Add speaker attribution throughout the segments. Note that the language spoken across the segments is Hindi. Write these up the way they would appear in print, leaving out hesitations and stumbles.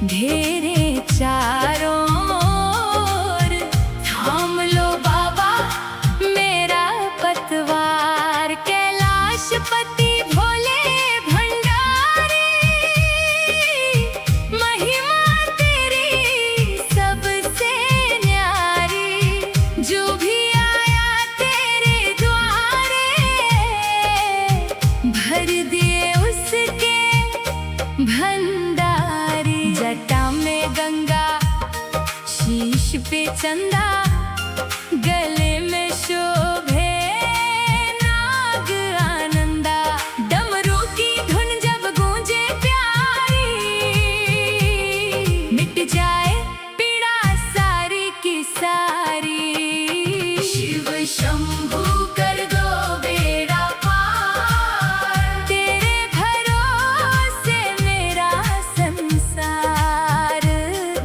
Speaker 1: घेरे चारों ओर। थाम लो बाबा मेरा पतवार, कैलाशपति भोले भंडारी, महिमा तेरी सबसे न्यारी। जो भी आया तेरे द्वारे, भर दिए उसके भंडारी। जटा में गंगा, शीश पे चंदा, गले में शोभे नाग आनंदा। डमरू की धुन जब गूंजे प्यारी, मिट जाए पीड़ा सारी की सारी। शिव शंभू कर दो बेड़ा पार, तेरे भरोसे मेरा संसार।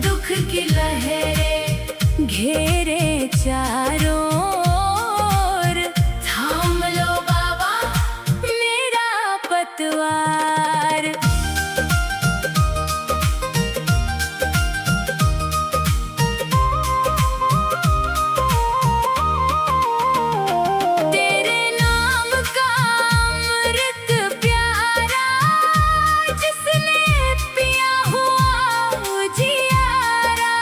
Speaker 1: दुख की लहरें घेरे चारों ओर, थाम लो बाबा मेरा पतवार। तेरे नाम का अमृत प्यारा, जिसने पिया हुआ उजियारा।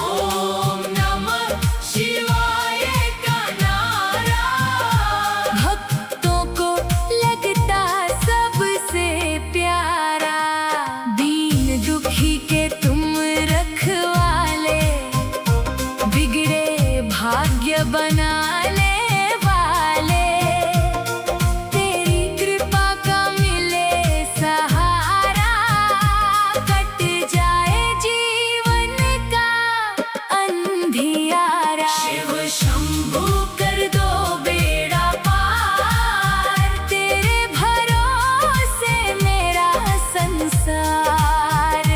Speaker 1: ओम नमः शिवाय का नारा, भक्तों को लगता सबसे प्यारा। दीन दुखी के तुम रखवाले, बिगड़े भाग्य बनाने वाले। तेरी कृपा का मिले सहारा, कट जाए जीवन का अंधियारा। शिव शंभू कर दो बेड़ा पार, तेरे भरोसे मेरा संसार।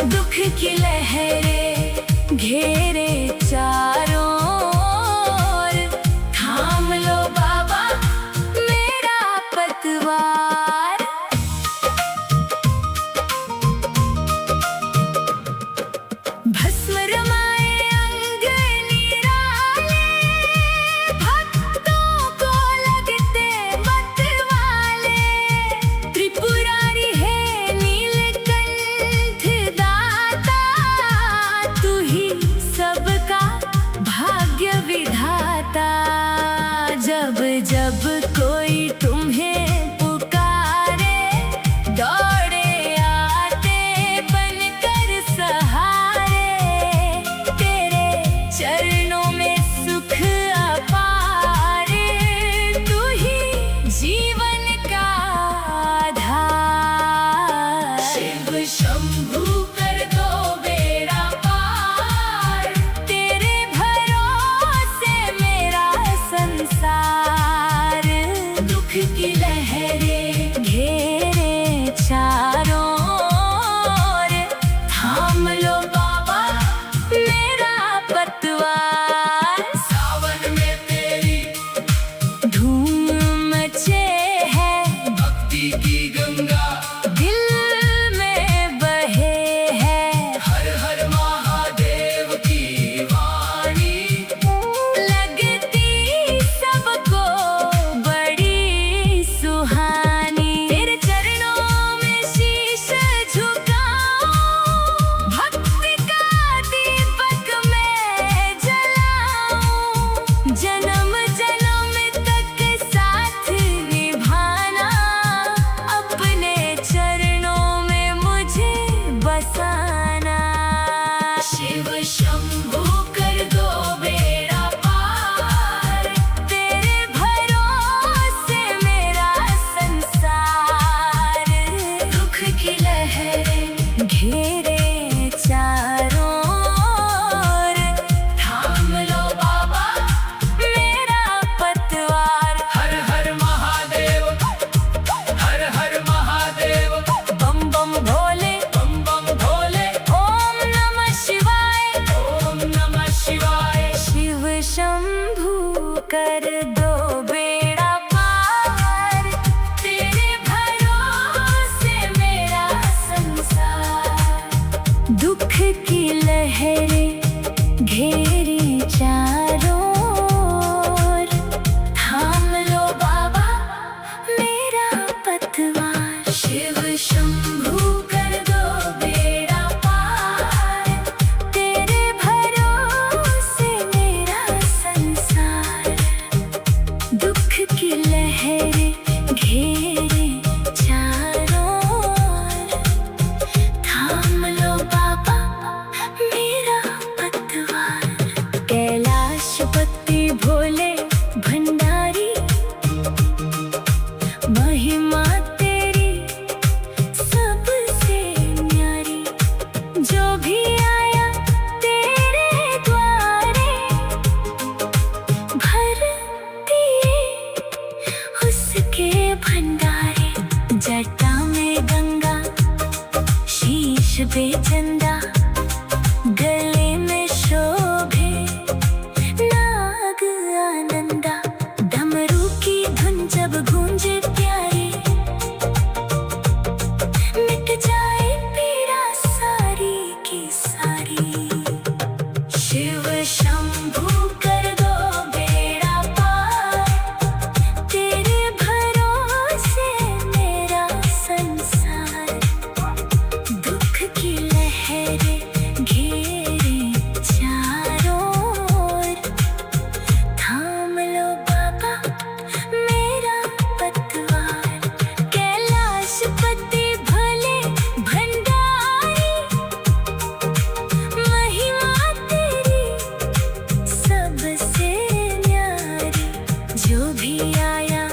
Speaker 1: दुख की लहरें घेरे चारों ओर, थाम लो बाबा मेरा पतवार। भस्म रमाए अंग निराले, भक्तों को लगते मतवाले। त्रिपुरारी है नीलकंठ दाता, तू ही सबका भाग्य विधाता। जब जब कोई तुम्हें पुकारे, दौड़े आते बनकर सहारे। तेरे चरणों में सुख अपार, तू ही जीवन का आधार। शिव शंभू कर दो बेड़ा पार, तेरे भरोसे मेरा संसार। दुख की लहरें घेरे चारों ओर, थाम लो बाबा मेरा पतवार। सावन में तेरी धूम मचे है, भक्ति की गंगा दिल में बहे है। हर हर महादेव की वाणी, लगती सबको बड़ी सुहानी। तेरे चरणों में शीश झुकाऊं, भक्ति का दीपक मैं जलाऊं। जन्म जन्म तक साथ निभाना, अपने चरणों में मुझे बसाना। शिव शंभू कर दो बेड़ा पार, तेरे भरोसे मेरा संसार। दुख की लहरें घेरे चारों ओर, थाम लो बाबा मेरा पतवार। हर हर महादेव, हर हर महादेव, बम बम भोले, बम बम भोले। दुख की लहरें घेरे चारों ओर। थाम लो बाबा मेरा पतवार, शिव शंभू कर दो बेड़ा पार। तेरे भरोसे मेरा संसार, दुख की लहरें घेरे चारों ओर। थाम लो बाबा मेरा पतवार। कैलाशपति भोले भंडारी, महिमा तेरी सबसे न्यारी। जो भी आया तेरे द्वारे, भर दिए उसके भंडारे। जटा में गंगा, शीश पे चंदा, गले में शोभे नाग आनंदा। डमरू की धुन जब गूंजे प्यारी, मिट जाए पीड़ा सारी की सारी। शिव शंभू कर दो बेड़ा पार। तेरे भरोसे मेरा संसार, दुख की लहरें घेरे चारों ओर। थाम लो बाबा मेरा पतवार। कैलाशपति भोले भंडारी, महिमा तेरी सबसे न्यारी। जो भी आया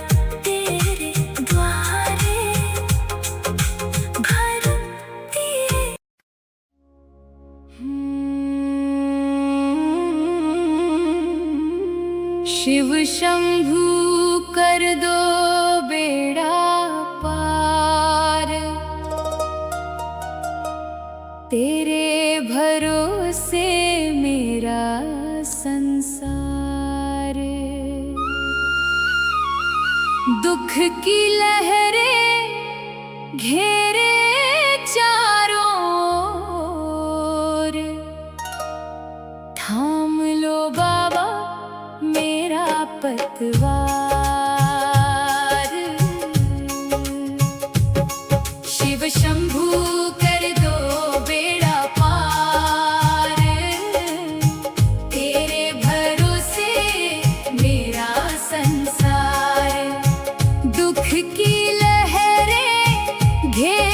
Speaker 1: तेरे द्वारे, भर दिए। शिव शंभू कर दो बेड़ा पार। तेरे भरोसे मेरा संसार, दुख की लहरें घेरे चारों ओर। थाम लो बाबा मेरा पतवार। शिव शंभू कर दो बेड़ा पार। तेरे भरोसे मेरा संसार, दुख की लहरें घेरे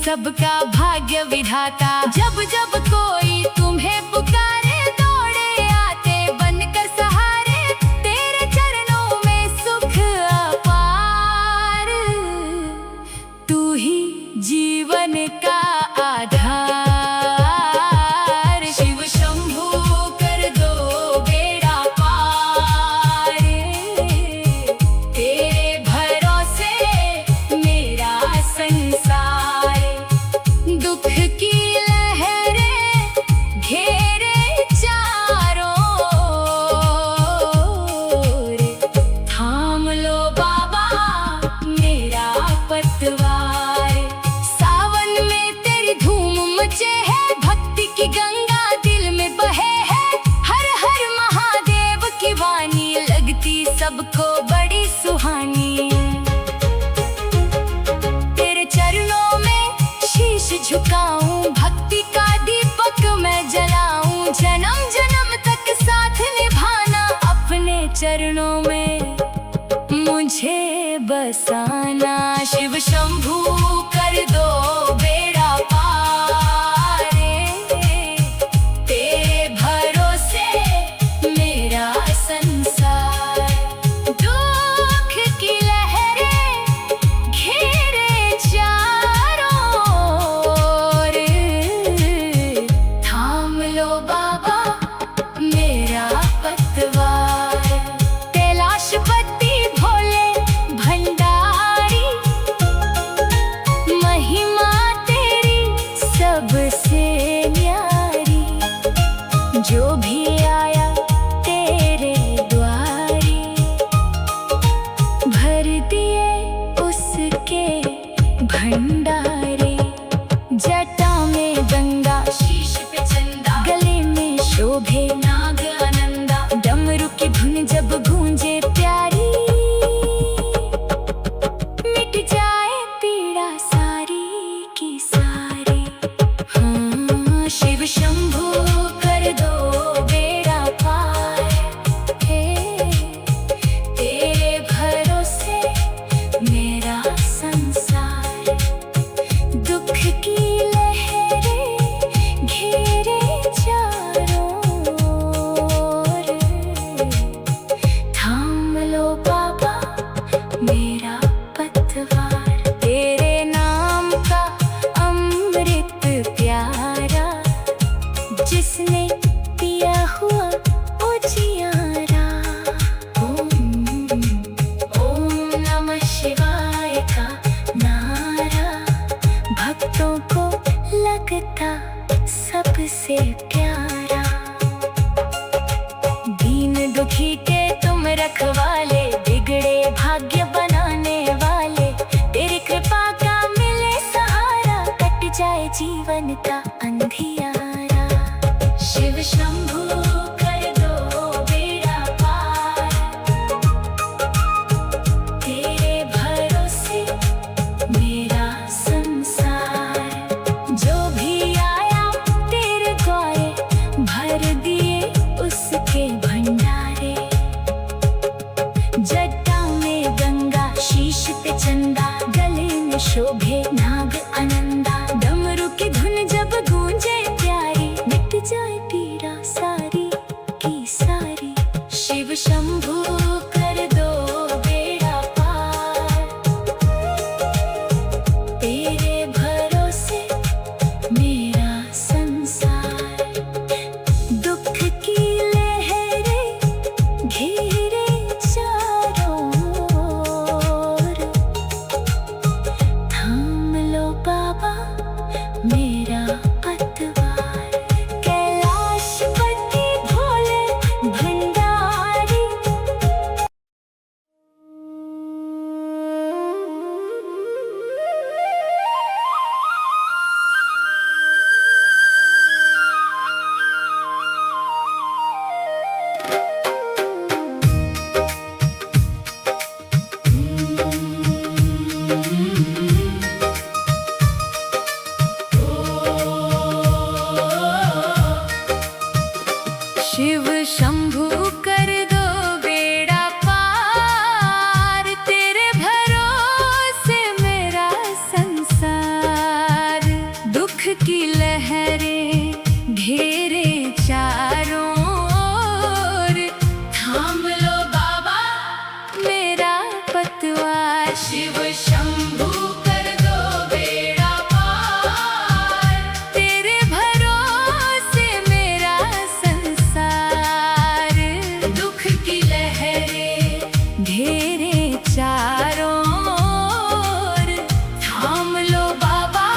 Speaker 1: सबका भाग्य विधाता। जब जब कोई तुम्हें पुकारे दौड़े आते बनकर सहारे, तेरे चरणों में सुख अपार। तू ही जीवन का आधार। शिव शंभू कर दो बेड़ा पार, तेरे भरोसे मेरा संसार। दुख की लहरें घेरे चारों ओर, थाम लो बाबा मेरा पतवार। सावन में तेरी धूम मचे है, भक्ति की गंगा दिल में बहे है। हर हर महादेव की वाणी लगती सबको बड़ी सुहानी। तेरे चरणों में शीश झुकाऊं, भक्ति का दीपक मैं जलाऊं। जन्म जन्म तक साथ निभाना, अपने चरणों में मुझे बसाना। शिव शंभू कर दो बेड़ा पार, तेरे भरोसे मेरा संसार। दुख की लहरें घेरे चारों ओर, थाम लो बाबा मेरा पतवार। कैलाशपति भोले भंडारी, महिमा तेरी सबसे न्यारी। जो भी आया तेरे द्वारी, भर दिए उसके भंडारे। जटा में गंगा, शीश पे चंदा, गले में शोभे नाग आनंदा। डमरू की धुन जब गूंजे प्यारी, मिट जाए पीड़ा सारी की सारी। हाँ, शिव शंभू कर दो बेड़ा पार, तेरे भरोसे मेरा संसार। दुख की लहरें घेरे चारों ओर, थाम लो बाबा मेरा पतवार। तेरे नाम का अमृत प्यारा, जिसने पिया हुआ उजियारा। ओम नमः शिवाय का नारा, भक्तों को लगता सबसे प्यारा। दीन दुखी के तुम रखवाले, बिगड़े भाग्य बनाने वाले। तेरी कृपा का मिले सहारा, कट जाए जीवन का अंधियारा। शिव शंभू कर दो बेड़ा पार, तेरे भरोसे मेरा संसार। जो भी आया तेरे द्वारे, भर दिए उसके भंडारे। जटा में गंगा, शीश पे चंदा, गले में शोभे नाग आनंदा। डमरू की धुन जब गूंजे प्यारी, मिट जाए पीड़ा सारी की सारी। शिव शंभू कर दो बेड़ा पार, तेरे भरोसे मेरा संसार। दुख की लहरें घेरे चारों ओर, थाम शिव शंभू कर दो बेड़ा पार, तेरे भरोसे मेरा संसार। दुख की लहरें घेरे चारों ओर, थाम लो बाबा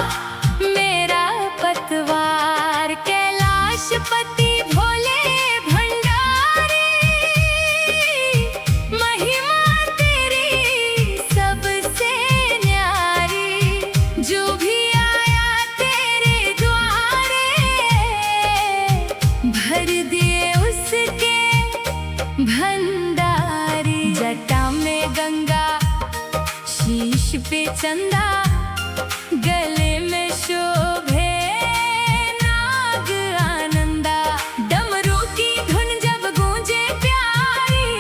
Speaker 1: मेरा पतवार। कैलाशपति भोले भंडारी, महिमा तेरी सबसे न्यारी। जो भी आया तेरे द्वारे, भर दिए उसके भंडारी। जटा में गंगा, शीश पे चंदा, गले में शोभे नाग आनंदा। डमरू की धुन जब गूंजे प्यारी,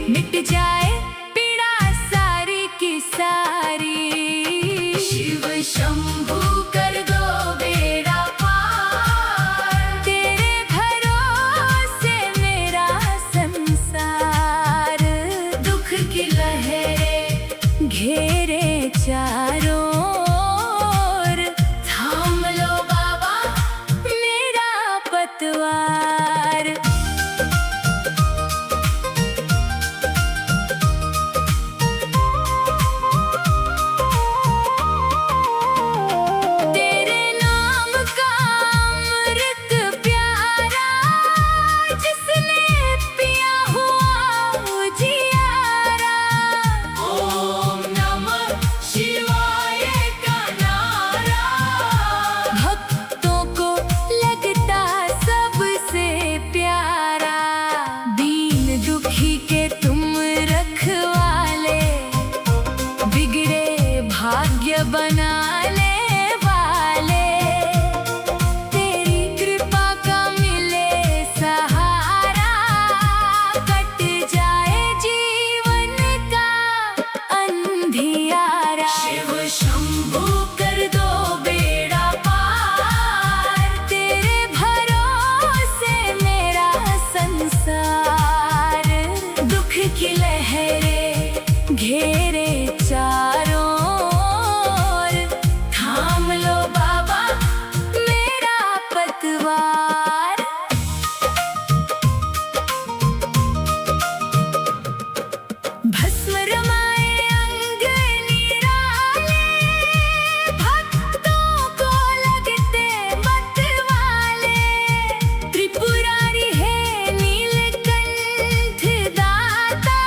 Speaker 1: मिट जाए पीड़ा सारी की सारी। शिव शंभू कर दो बेड़ा पार, तेरे भरोसे मेरा संसार। दुख की लहरें घेरे चारों ओर, थाम लो बाबा मेरा पतवार। तेरे नाम का अमृत प्यारा, जिसने पिया हुआ उजियारा। ओम नमः शिवाय का नारा, भक्तों को लगता सबसे प्यारा। दीन दुखी के तुम रखवाले, बिगड़े भाग्य बनाने वाले। तेरी कृपा का मिले सहारा, कट जाए जीवन का अंधियारा। शिव शंभू कर दो बेड़ा पार, तेरे भरोसे मेरा संसार। दुख की लहरें घेरे चारों ओर, थाम लो बाबा मेरा पतवार। भस्म रमाए अंग निराले, भक्तों को लगते मतवाले। त्रिपुरारी है नीलकंठ दाता,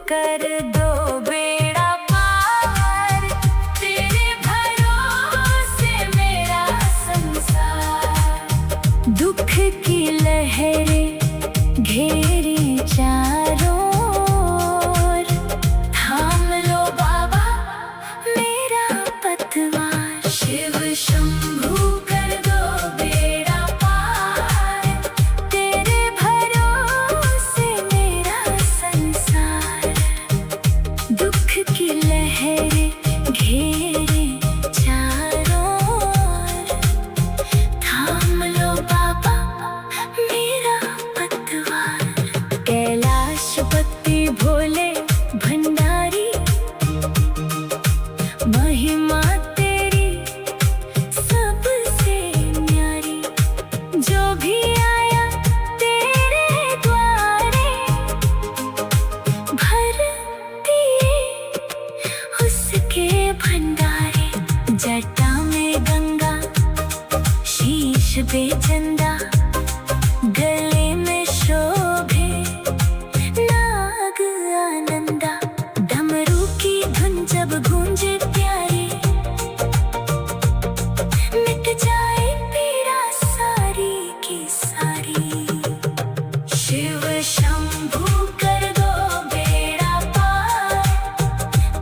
Speaker 1: कर दो बेड़ा पार, तेरे भरोसे मेरा संसार। दुख की लहरें घेरे चारों ओर, थाम लो बाबा मेरा पतवार। शिव शंभू कर दो बेड़ा पार, तेरे भरोसे मेरा संसार। दुख की लहरें घेरे चारों ओर, थाम लो बाबा मेरा पतवार। कैलाशपति भोले भंडारी, महिमा तेरी सबसे न्यारी। जो भी आया तेरे द्वारे, भर दिए उसके भंडारे। जटा में गंगा, शीश पे चंदा, गले में शोभे नाग आनंदा। डमरू की धुन जब गूंजे प्यारी, मिट जाए पीड़ा सारी की सारी। शिव शंभू कर दो बेड़ा पार,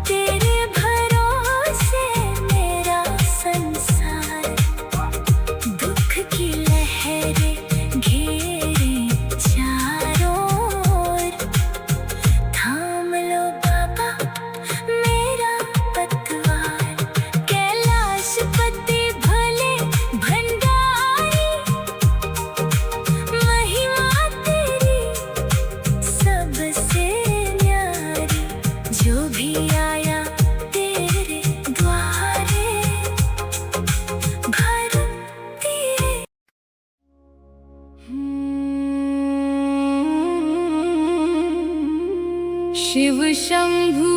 Speaker 1: तेरे भरोसे मेरा संसार। दुख की लहरें घेरे चारों ओर, थाम लो बाबा मेरा पतवार। कैलाशपति भोले भंडारी, महिमा तेरी सबसे न्यारी। जो भी आया तेरे द्वारे, भर दिए। शिव शंभू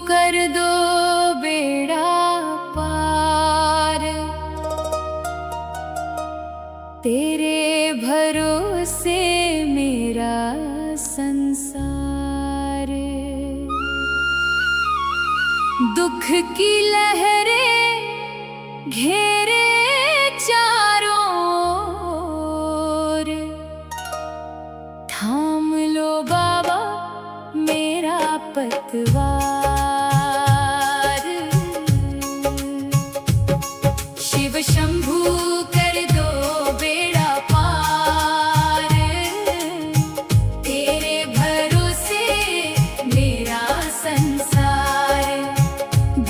Speaker 1: कर दो बेड़ा पार, तेरे भरोसे मेरा संसार। दुख की लहरें घेरे चारों ओर, थाम लो बाबा मेरा पतवार। शिव शंभू कर दो बेड़ा पार, तेरे भरोसे मेरा संसार।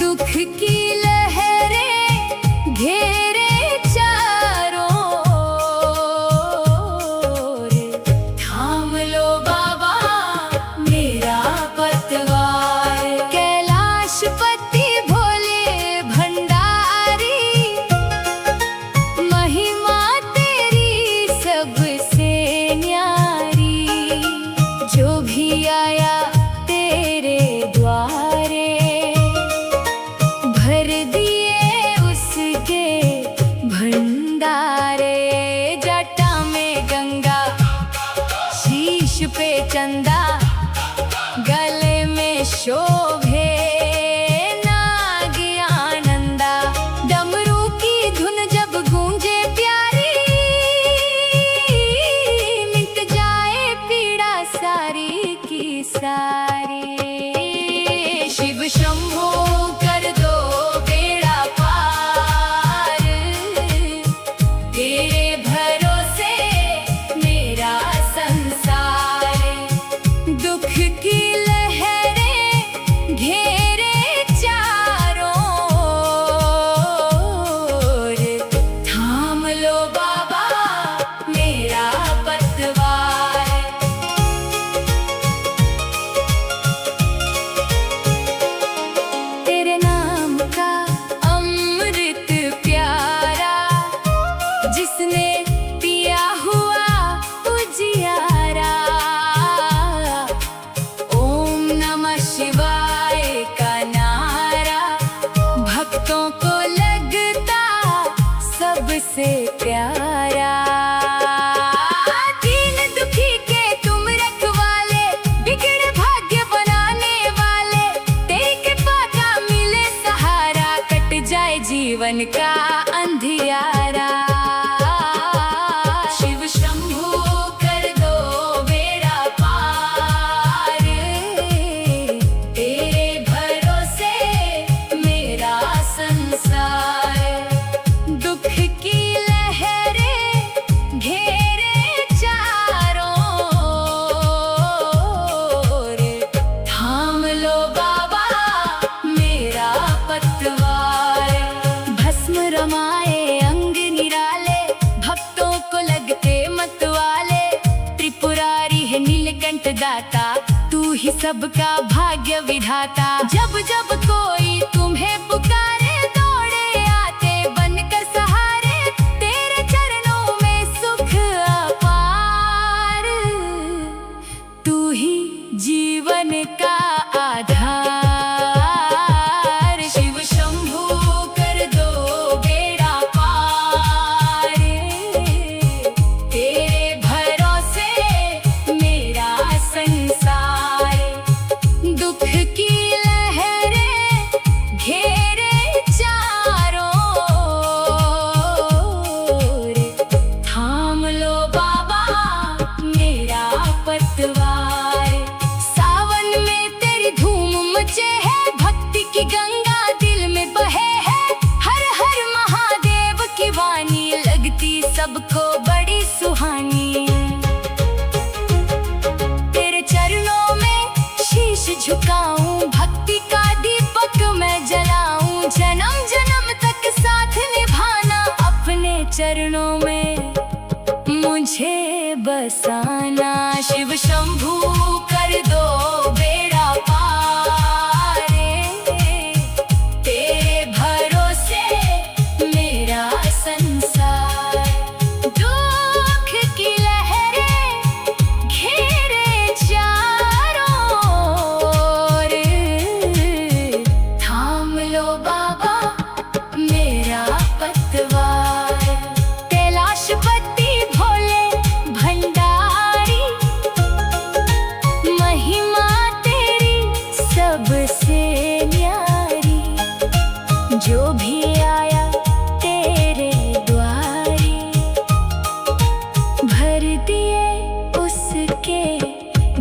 Speaker 1: दुख की लहरें घेरे चारों ओर, थाम लो बाबा मेरा पतवार। मत वाले, त्रिपुरारी है नीलकंठ दाता, तू ही सबका भाग्य विधाता। जब जब कोई तुम्हें पुकारे, दौड़े आते बनकर सहारे, तेरे चरणों में सुख अपार। तू ही जीवन का आधार। शिव शंभू कर दो बेड़ा पार, तेरे भरोसे मेरा संसार। दुख की लहरें घेरे चारों ओर, थाम लो बाबा मेरा पतवार। सावन में तेरी धूम मचे है, भक्ति की गंगा दिल में बहे है। हर हर महादेव की वाणी लगती सबको बड़ी सुहानी। तेरे चरणों में शीश झुकाऊं, भक्ति का दीपक मैं जलाऊं। जन्म जन्म तक साथ निभाना, अपने चरणों में मुझे बसाना। शिव शंभू कर दो बेड़ा पार, तेरे भरोसे मेरा संसार। दुख की लहरें घेरे चारों ओर, थाम लो बाबा मेरा पतवार। कैलाशपति भोले भंडारी, महिमा तेरी सबसे न्यारी। जो भी आया तेरे द्वारे, भर दिए उसके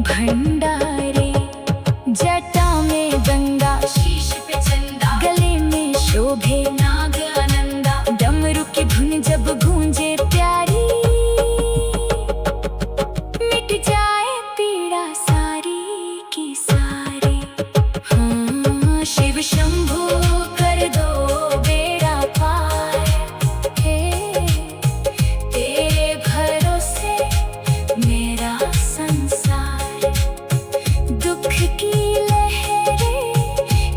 Speaker 1: भंडारे। जटा में गंगा, शीश पे चंदा, गले में शोभे नाग आनंदा। डमरू की धुन जब गूंजे प्यारी, मिट जाए पीड़ा सारी की सारी। हाँ, शिव शंभू कर दो बेड़ा पार, तेरे भरोसे मेरा संसार। दुख की लहरें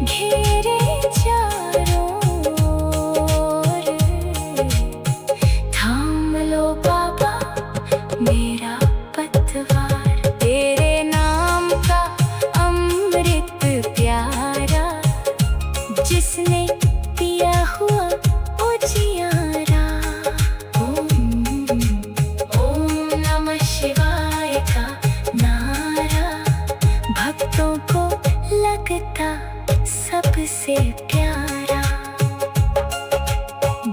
Speaker 1: घेरे चारों ओर, थाम लो बाबा मेरा पतवार। तेरे नाम का अमृत प्यारा, जिसने पिया हुआ उजियारा। ओम नमः शिवाय का नारा, भक्तों को लगता सबसे प्यारा।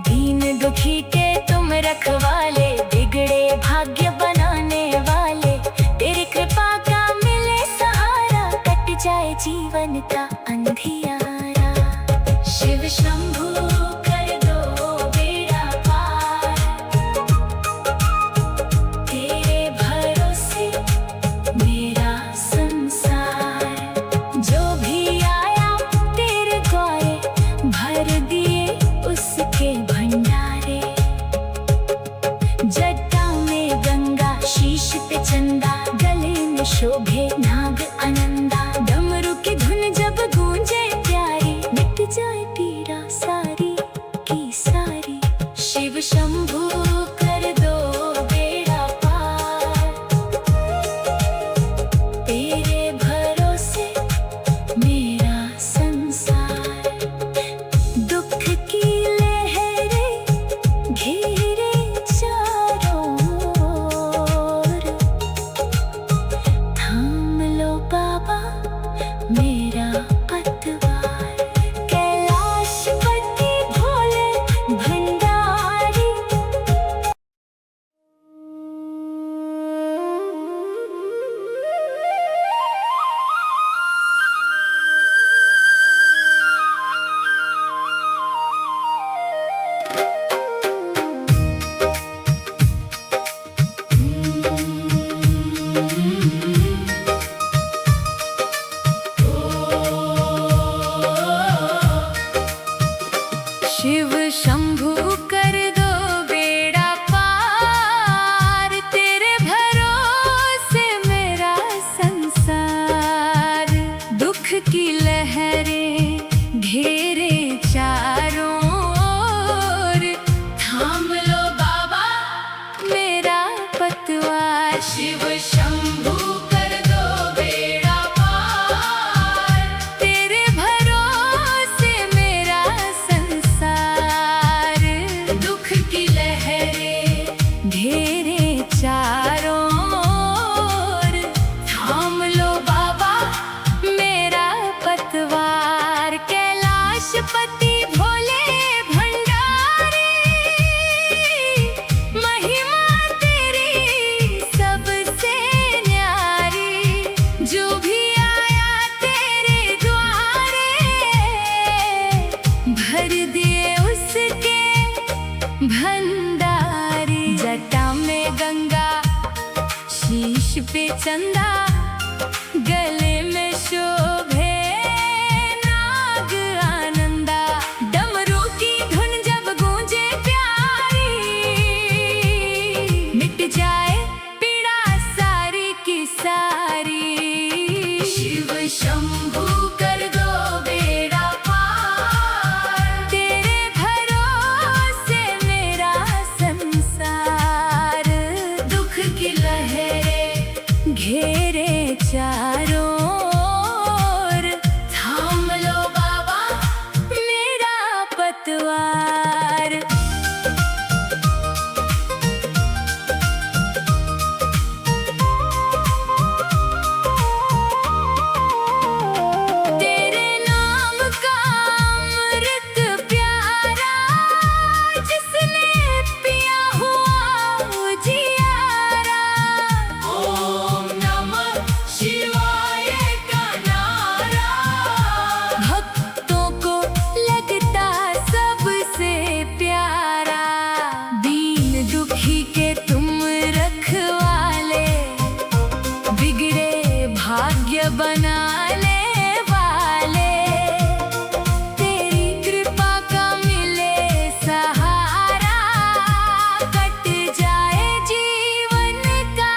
Speaker 1: दीन दुखी के तुम रखवाले, बिगड़े भाग्य बनाने वाले। तेरी कृपा का मिले सहारा, कट जाए जीवन का अंधियारा। शिव शंभू कर दो बेड़ा पार, तेरे भरोसे मेरा संसार। जो भी आया तेरे द्वारे, भर दिए उसके भंडारे। जटा में गंगा, शीश पे चंदा, गले में शोभे नाग आनंदा। डमरू की धुन जब गूंजे प्यारी, मिट जाए पीड़ा सारी की सारी। शिव शंभू कर दो बेड़ा पार, तेरे भरोसे मेरा संसार। दुख की लहरें घेरे चारों ओर, थाम शिव शंभू कर दो बेड़ा पार, तेरे भरोसे मेरा संसार। दुख की लहरें घेरे चारों ओर, थाम लो बाबा मेरा पतवार। कैलाशपति भोले भंडारी, महिमा तेरी सबसे न्यारी। जो भी आया तेरे द्वारे, भर दिए उसके भंडारी। जटा में गंगा, शीश पे चंदा, गले में शोभे नाग आनंदा। डमरू की धुन जब गूंजे प्यारी, मिट जाए पीड़ा सारी की सारी। शिव शंभू कर दो बेड़ा पार, तेरे भरोसे मेरा संसार। दुख की लहरें घेरे चारों ओर, थाम लो बाबा मेरा पतवार। तेरे नाम का अमृत प्यारा, जिसने पिया हुआ उजियारा। ओम नमः शिवाय का नारा, भक्तों को लगता सबसे प्यारा। दीन दुखी के तुम रखवाले, बिगड़े भाग्य बनाने वाले। तेरी कृपा का मिले सहारा, कट जाए जीवन का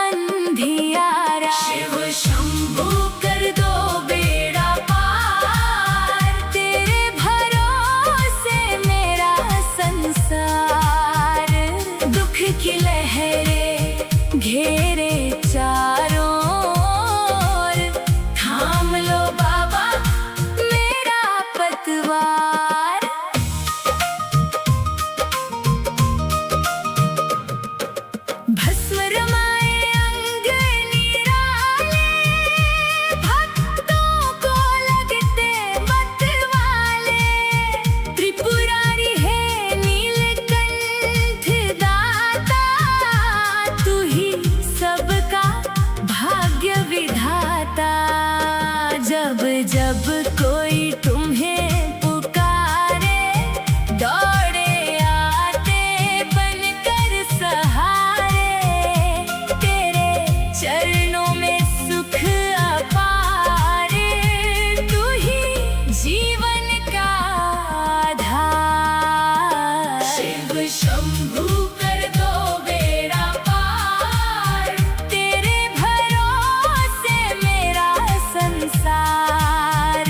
Speaker 1: अंधियारा। शिव शंभू कर दो बेड़ा पार, तेरे भरोसे मेरा संसार। दुख की लहरें घेरे चारों ओर, थाम लो बाबा मेरा पतवार। भस्म रमाए अंग निराले, भक्तों को लगते मतवाले। त्रिपुरारी है नीलकंठ दाता, तू ही सबका भाग्य विधाता। जब जब कोई तुम्हें पुकारे, दौड़े आते बनकर सहारे। तेरे चरणों में सुख अपार, तू ही जीवन का आधार। शिव शंभू कर दो बेड़ा पार, तेरे भरोसे मेरा संसार।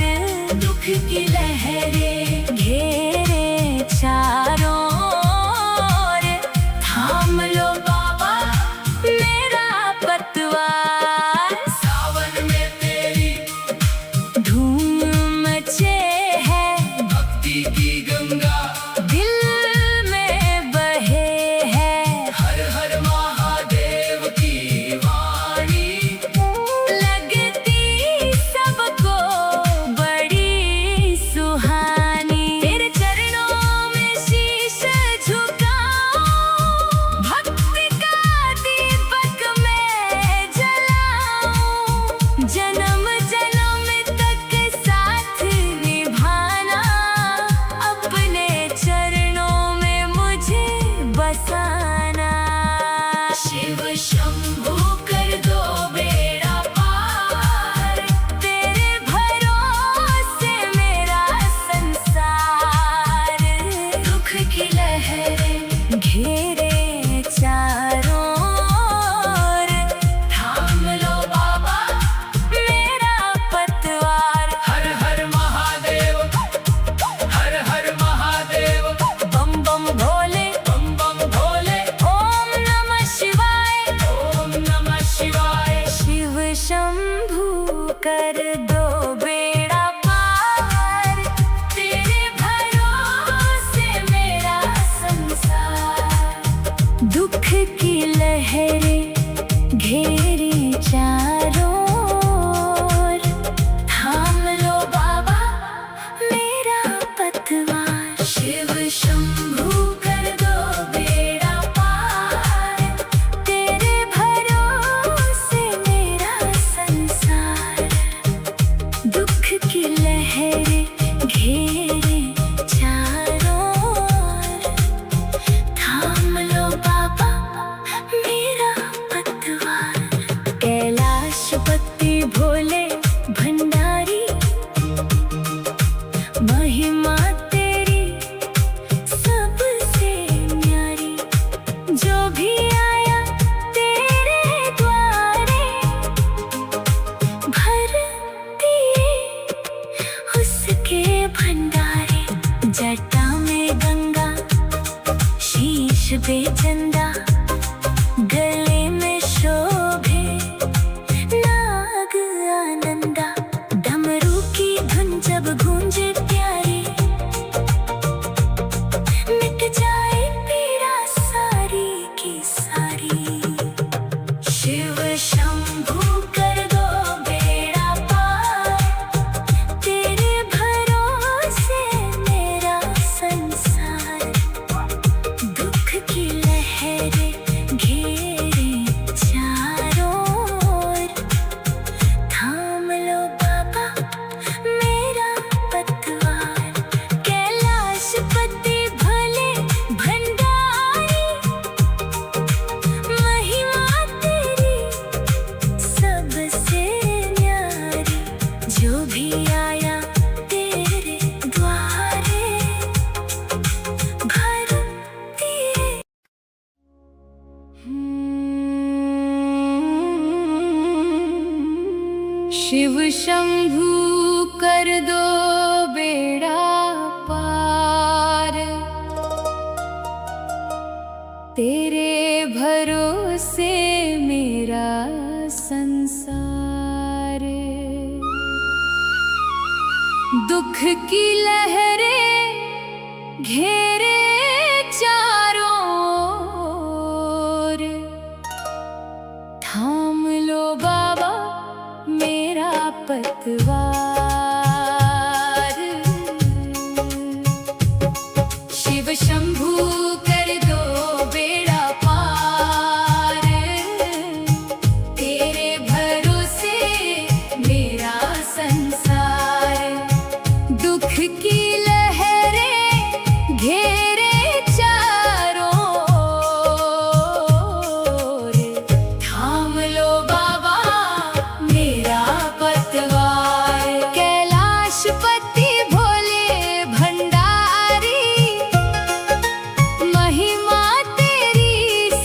Speaker 1: दुख की लहरें घेरे चारों ओर, थाम लो बाबा मेरा पतवार। सावन में तेरी धूम मचे है, भक्ति की गंगा दिल में बहे है। हर हर महादेव की वाणी, लगती सबको बड़ी सुहानी। तेरे चरणों में शीश झुकाऊं, भक्ति का दीपक मैं जलाऊं। जन्म जन्म तक साथ निभाना, अपने चरणों में मुझे बसाना। शिव शंभू कर दो बेड़ा पार, तेरे भरोसे मेरा संसार। दुख की लहरें घेरे चारों ओर, थाम लो बाबा मेरा पतवार। हर हर महादेव, हर हर महादेव। बम बम भोले, ओम नमः शिवाय, शिव शंभू कर दो बेड़ा पार, तेरे भरोसे मेरा संसार। दुख की लहरें घेरे चारों ओर, थाम लो बाबा मेरा पतवार। शिव शंभू कर दो बेड़ा पार, तेरे भरोसे मेरा संसार। दुख की लहरें घेरे चारों ओर, थाम लो बाबा मेरा पतवार। कैलाशपति भोले भंडारी, महिमा तेरी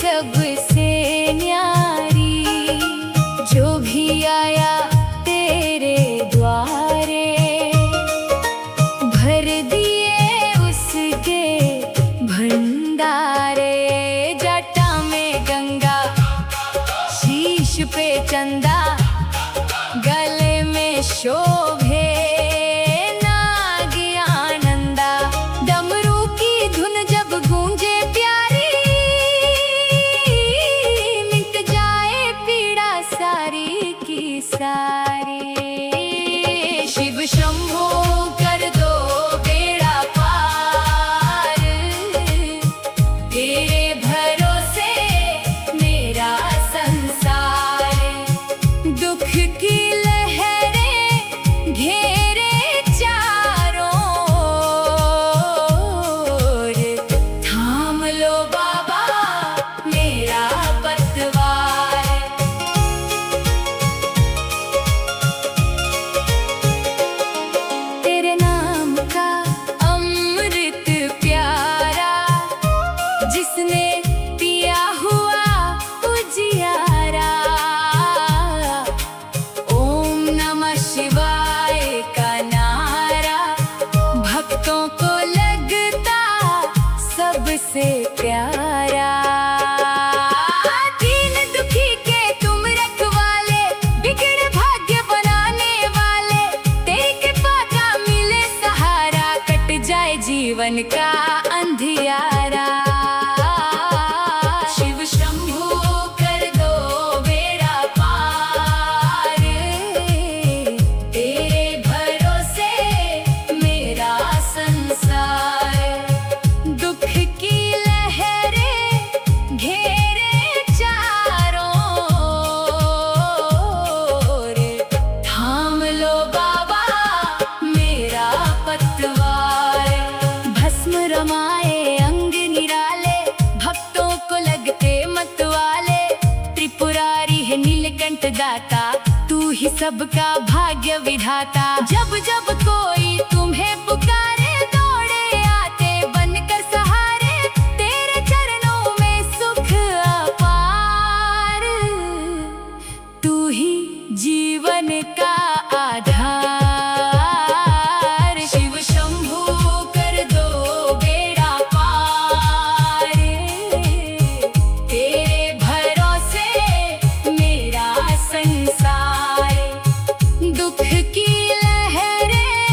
Speaker 1: सबसे न्यारी। जो भी आया तेरे द्वारे, भर दिए उसके भंडारे। जटा में गंगा, शीश पे चंदा, गले में शोभे नाग आनंदा। डमरू की धुन जब गूंजे प्यारी, मिट जाए पीड़ा सारी की सारी। शिव शंभू कर दो बेड़ा पार, तेरे भरोसे मेरा संसार। दुख की लहरें घेरे चारों ओर, थाम लो बाबा मेरा पतवार। तेरे नाम का अमृत प्यारा, जिसने पिया हुआ उजियारा। ओम नमः शिवाय का नारा, भक्तों को लगता सबसे प्यारा। दीन दुखी के तुम रखवाले, बिगड़े भाग्य बनाने वाले। तेरी कृपा का मिले सहारा, कट जाए जीवन का अंधियारा। शिव शंभू कर दो बेड़ा पार, तेरे भरोसे मेरा संसार। दुख की लहरें घेरे चारों ओर, थाम लो बाबा मेरा पतवार। भस्म रमाए अंग निराले, भक्तों को लगते मतवाले। त्रिपुरारी है नीलकंठ दाता, तू ही सबका भाग्य विधाता। जब जब कोई तुम्हें पुकारे, दौड़े आते बनकर सहारे। तेरे चरणों में सुख अपार, तू ही जीवन का आधार। शिव शंभू कर दो बेड़ा पार, तेरे भरोसे मेरा संसार। दुख की लहरें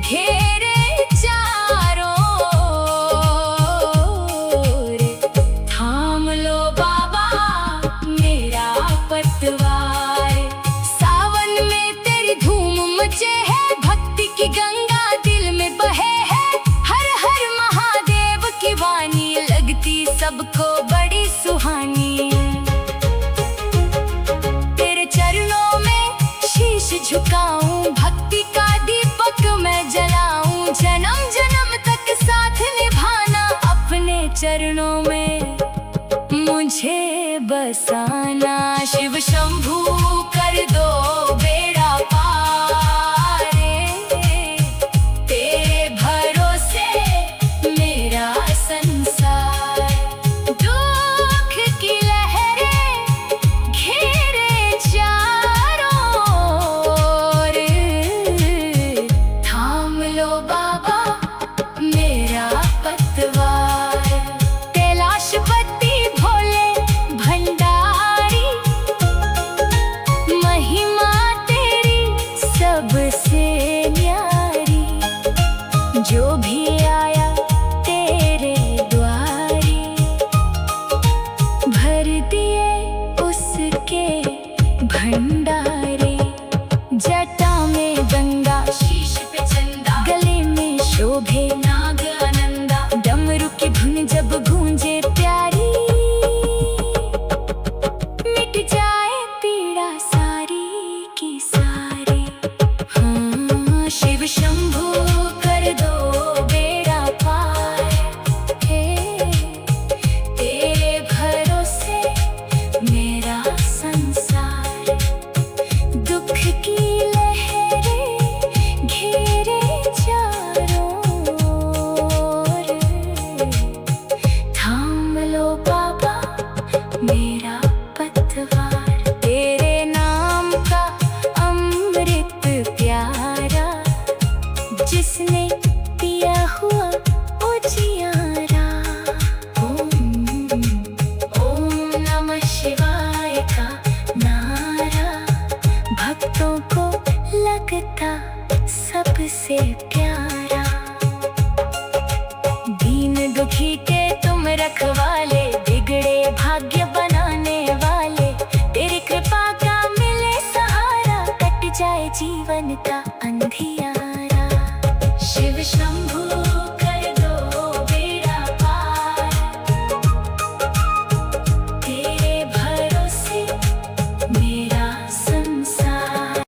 Speaker 1: घेरे चारों ओर, थाम लो बाबा मेरा पतवार। सावन में तेरी धूम मचे है, भक्ति की गंगा दिल में बहे है। हर हर महादेव की वाणी लगती सबको बड़ी सुहानी। तेरे चरणों में शीश झुकाऊं, भक्ति का दीपक मैं जलाऊं। जन्म जन्म तक साथ निभाना, अपने चरणों में मुझे बसाना। शिव शंभू कर दो बेड़ा पार, तेरे भरोसे मेरा संसार। दुख की लहरें घेरे चारों जीवन का।